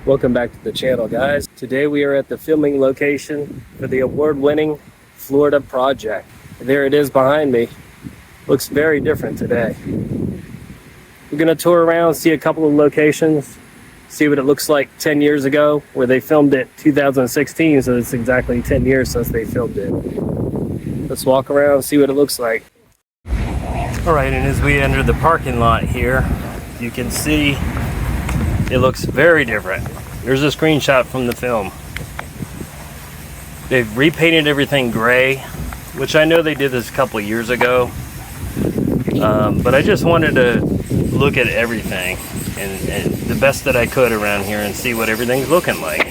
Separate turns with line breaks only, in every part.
Welcome back to the channel, guys. Today we are at the filming location for the award-winning Florida project. There it is behind me. Looks very different today. We're gonna tour around, see a couple of locations, see what it looks like 10 years ago, where they filmed it 2016, so it's exactly 10 years since they filmed it. Let's walk around, see what it looks like. All right, and as we enter the parking lot here, you can see it looks very different. There's a screenshot from the film. They've repainted everything gray, which I know they did this a couple of years ago. But I just wanted to look at everything and the best that I could around here and see what everything's looking like.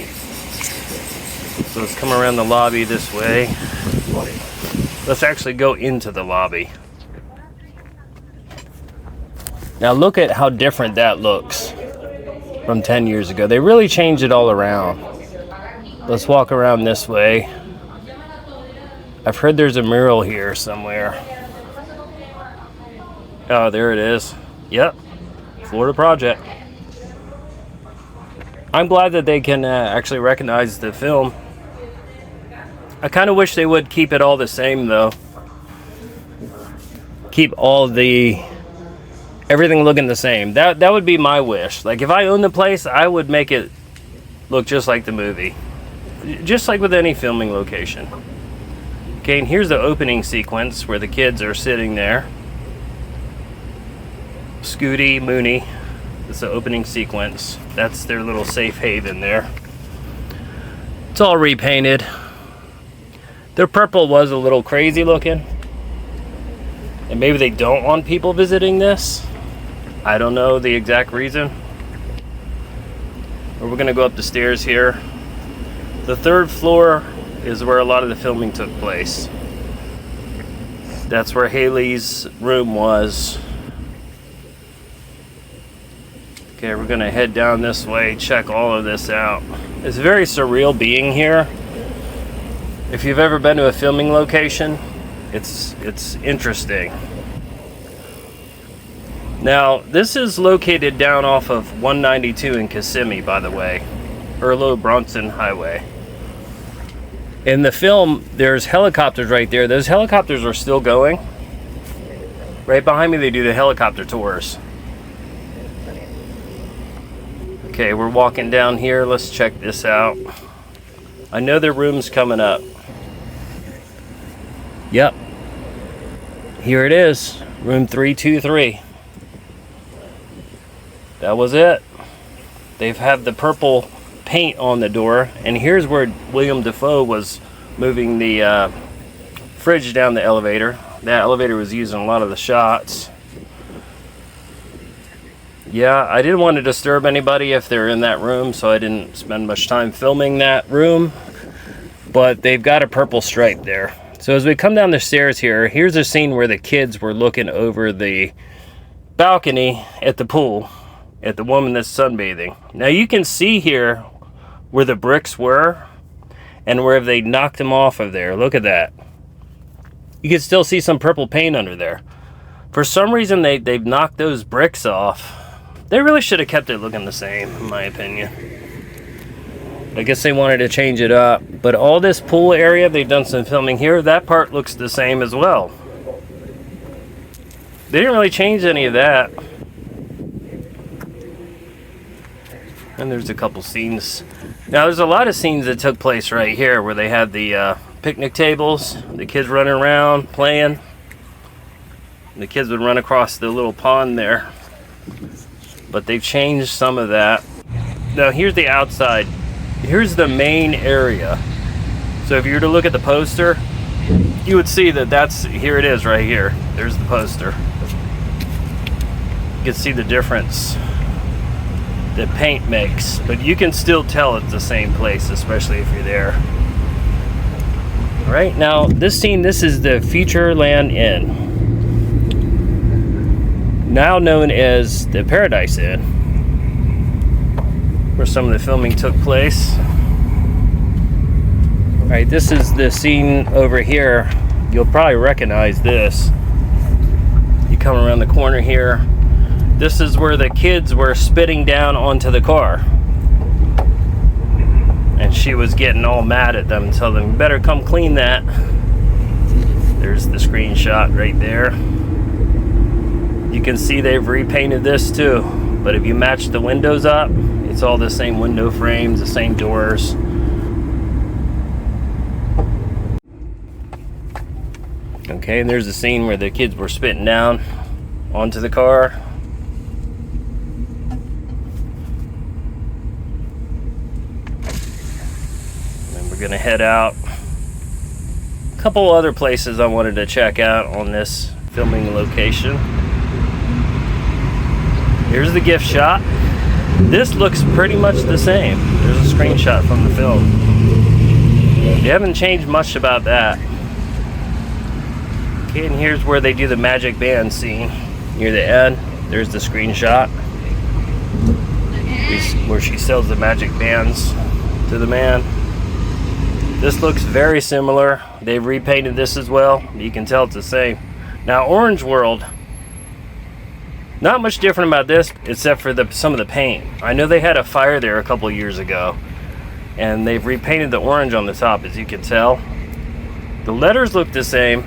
So let's come around the lobby this way. Let's actually go into the lobby. Now look at how different that looks from 10 years ago. They really changed it all around. Let's walk around this way. I've heard there's a mural here somewhere. Oh, there it is. Yep, Florida project. I'm glad that they can actually recognize the film. I kind of wish they would keep it all the same though. Keep everything looking the same. That would be my wish. Like if I owned the place, I would make it look just like the movie. Just like with any filming location. Okay, and here's the opening sequence where the kids are sitting there. Scooty, Moonee. It's the opening sequence. That's their little safe haven there. It's all repainted. Their purple was a little crazy looking. And maybe they don't want people visiting this. I don't know the exact reason. But we're gonna go up the stairs here. The third floor is where a lot of the filming took place. That's where Halley's room was. Okay, we're gonna head down this way, check all of this out. It's very surreal being here. If you've ever been to a filming location, it's interesting. Now, this is located down off of 192 in Kissimmee, by the way. Irlo Bronson Highway. In the film, there's helicopters right there. Those helicopters are still going. Right behind me, they do the helicopter tours. Okay, we're walking down here. Let's check this out. I know their room's coming up. Yep. Here it is. Room 323. That was it. They've had the purple paint on the door. And here's where Willem Dafoe was moving the fridge down the elevator. That elevator was used in a lot of the shots. Yeah, I didn't want to disturb anybody if they're in that room, so I didn't spend much time filming that room. But they've got a purple stripe there. So as we come down the stairs here, here's a scene where the kids were looking over the balcony at the pool, at the woman that's sunbathing. Now you can see here where the bricks were and where they knocked them off of there. Look at that. You can still see some purple paint under there. For some reason they've knocked those bricks off. They really should have kept it looking the same, in my opinion. I guess they wanted to change it up. But all this pool area, they've done some filming here. That part looks the same as well. They didn't really change any of that. And there's a couple scenes. Now there's a lot of scenes that took place right here where they had the picnic tables, the kids running around, playing. The kids would run across the little pond there. But they've changed some of that. Now here's the outside. Here's the main area. So if you were to look at the poster, you would see that here it is right here. There's the poster. You can see the difference that paint makes, but you can still tell it's the same place, especially if you're there. All right, now this scene, this is the Futureland Inn, now known as the Paradise Inn, where some of the filming took place. All right, this is the scene over here. You'll probably recognize this. You come around the corner here. This is where the kids were spitting down onto the car. and she was getting all mad at them, telling them, "You better come clean that." There's the screenshot right there. You can see they've repainted this too, but if you match the windows up, it's all the same window frames, the same doors. Okay, and there's the scene where the kids were spitting down onto the car. And then we're gonna head out. A couple other places I wanted to check out on this filming location. Here's the gift shop. This looks pretty much the same. There's a screenshot from the film. They haven't changed much about that. Okay, and here's where they do the magic band scene. Near the end, there's the screenshot where she sells the magic bands to the man. This looks very similar. They've repainted this as well. You can tell it's the same. Now, Orange World, not much different about this except for some of the paint. I know they had a fire there a couple years ago, and they've repainted the orange on the top, as you can tell. The letters look the same.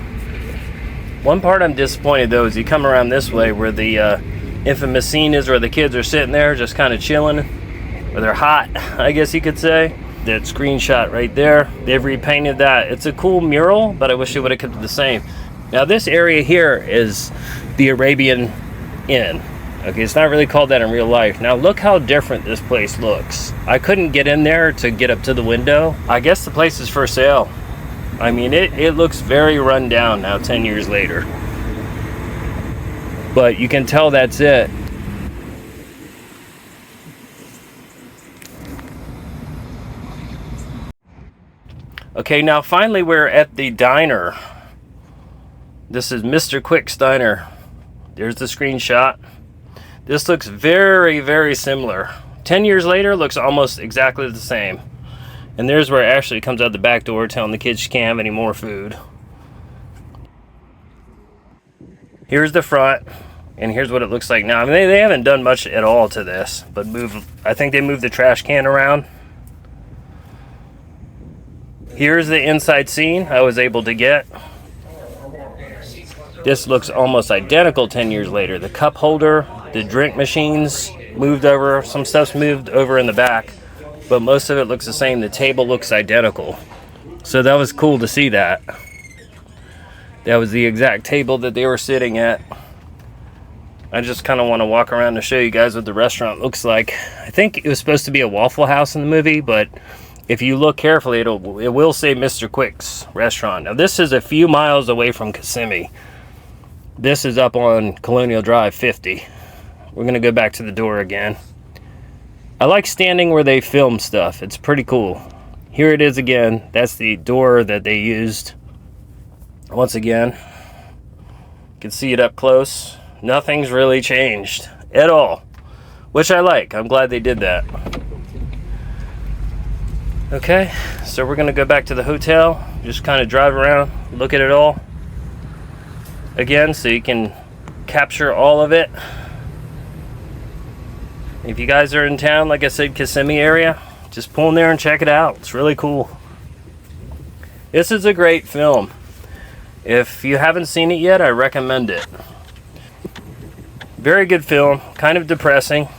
One part I'm disappointed though is you come around this way where the infamous scene is, where the kids are sitting there just kind of chilling, or they're hot, I guess you could say. That screenshot right there, they've repainted that. It's a cool mural, but I wish it would have kept it the same. Now this area here is the Arabian Inn. Okay, it's not really called that in real life. Now look how different this place looks. I couldn't get in there to get up to the window. I guess the place is for sale. I mean, it looks very run down now 10 years later. But you can tell that's it. Okay, now finally we're at the diner. This is Mr. Quick's diner. There's the screenshot. This looks very, very similar. 10 years later, looks almost exactly the same. And there's where Ashley comes out the back door telling the kids she can't have any more food. Here's the front, and here's what it looks like now. I mean, they haven't done much at all to this, but I think they moved the trash can around. Here's the inside scene I was able to get. This looks almost identical 10 years later. The cup holder, the drink machines moved over, some stuff's moved over in the back, but most of it looks the same. The table looks identical. So that was cool to see that. That was the exact table that they were sitting at. I just kind of want to walk around to show you guys what the restaurant looks like. I think it was supposed to be a Waffle House in the movie, but if you look carefully, it will say Mr. Quick's restaurant. Now this is a few miles away from Kissimmee. This is up on Colonial Drive 50. We're going to go back to the door again. I like standing where they film stuff. It's pretty cool. Here it is again. That's the door that they used. Once again, you can see it up close. Nothing's really changed at all, which I like. I'm glad they did that. Okay, so we're going to go back to the hotel. Just kind of drive around, look at it all again so you can capture all of it. If you guys are in town, like I said, Kissimmee area, just pull in there and check it out. It's really cool. This is a great film. If you haven't seen it yet, I recommend it. Very good film, kind of depressing.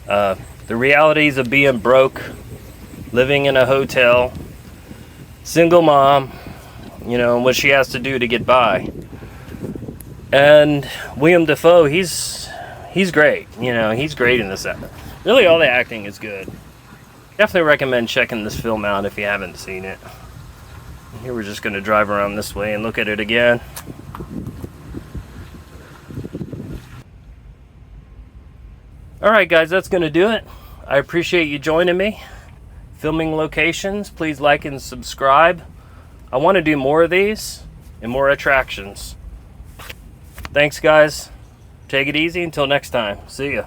The realities of being broke, living in a hotel, single mom, you know, what she has to do to get by. And Willem Dafoe, he's great. You know, he's great in this. Really, all the acting is good. Definitely recommend checking this film out if you haven't seen it. Here we're just going to drive around this way and look at it again. Alright guys, that's going to do it. I appreciate you joining me. Filming locations, please like and subscribe. I want to do more of these and more attractions. Thanks guys. Take it easy until next time. See ya.